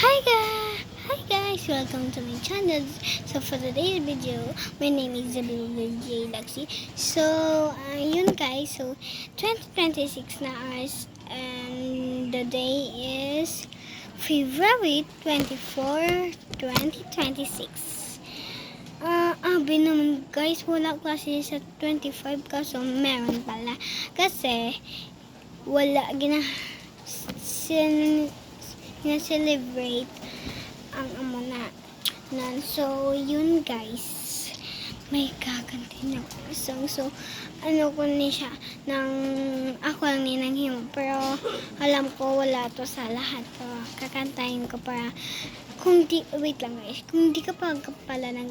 Hi guys, welcome to my channel. So for today's video, my name is Isabel J. Laxi. So yun guys, so 2026 na ours and the day is February 24, 2026. Abi naman guys, wala kasi sa 25 kaso meron pala. Kasi wala celebrate ang amo na nan. So yun guys, may kakantin ako isang, so ano ko ni siya nang ako lang ni nang himo, pero alam ko wala to sa lahat, so kakantahin ko para kung di, wait lang guys, kung di ka pa pala nang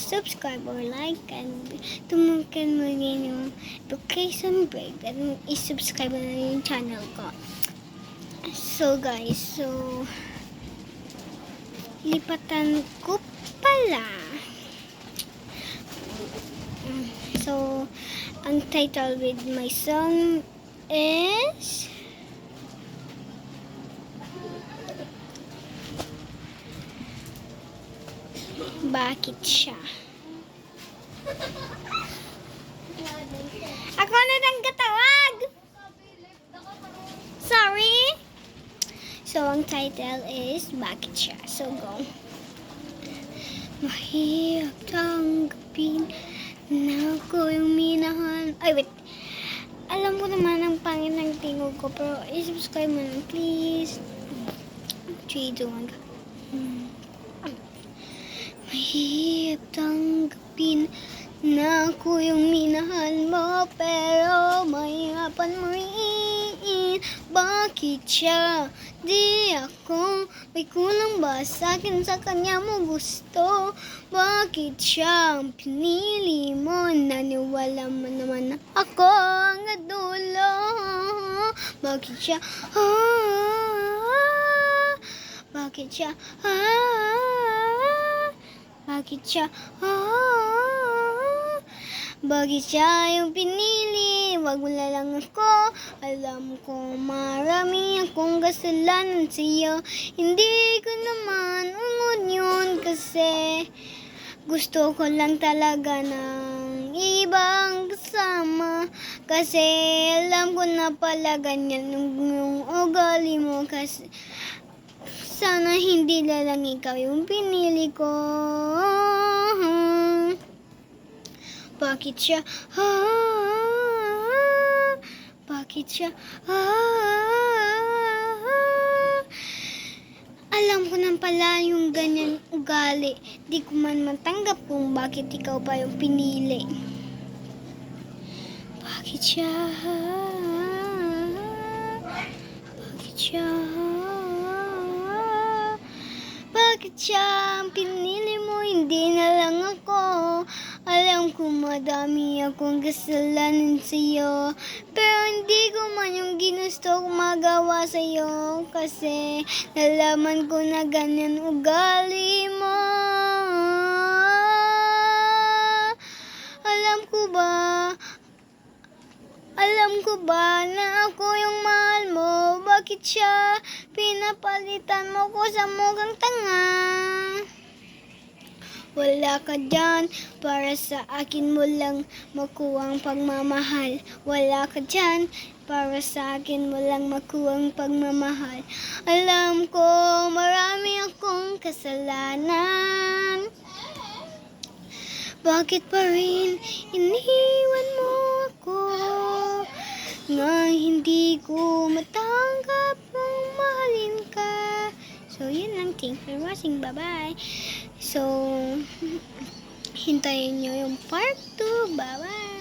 subscribe or like and tumukin mo rin yung location break at i-subscribe mo na yung channel ko. So guys, so lipatan ko pala. So ang title with my song is Bakit Siya. Ako na nang katawag. Sorry. So, ang title is Bakit Siya. So, go. Mahirap tanggapin na ako yung minahal. Ay, wait. Alam ko naman ang pangit ng tingog ko, pero i-subscribe mo lang, please. 3, 2, 1, go. Mahirap tanggapin na ako yung minahal mo, pero mahirapan mo rin. Bakit siya? Di ako, may kulang ba sa akin, sa kanya mo gusto? Bakit siya ang pinili mo? Naniwala mo naman na ako ang dulo. Bakit siya? Bakit siya? Bakit siya? Bakit siya yung pinili? Wag mo na lang ako. Alam ko marami akong kasalanan sa'yo. Hindi ko naman ungod yun kasi gusto ko lang talaga ng ibang kasama. Kasi alam ko na pala ganyan yung ugali mo. Kasi sana hindi na lang ikaw yung pinili ko. Bakit siya? Bakit siya? Alam ko nang pala yung ganyan ugali. Di ko man matanggap kung bakit ikaw pa yung pinili. Bakit siya? Bakit siya? Bakit siya ang pinili mo? Hindi na lang ako. Alam ko madami akong kasalanan sa'yo, pero hindi ko man yung ginusto kong magawa sa'yo. Kasi nalaman ko na ganyan ugali mo. Alam ko ba na ako yung mahal mo? Bakit siya pinapalitan mo ko sa mukhang tanga? Wala ka dyan, para sa akin mo lang makuwang pagmamahal. Wala ka dyan, para sa akin mo lang makuwang pagmamahal. Alam ko marami akong kasalanan. Bakit pa rin iniwan mo ako? Nga hindi ko matanggap kung mahalin ka. So yun lang, thanks for watching, bye bye. So hintayin nyo yung part 2, bye bye.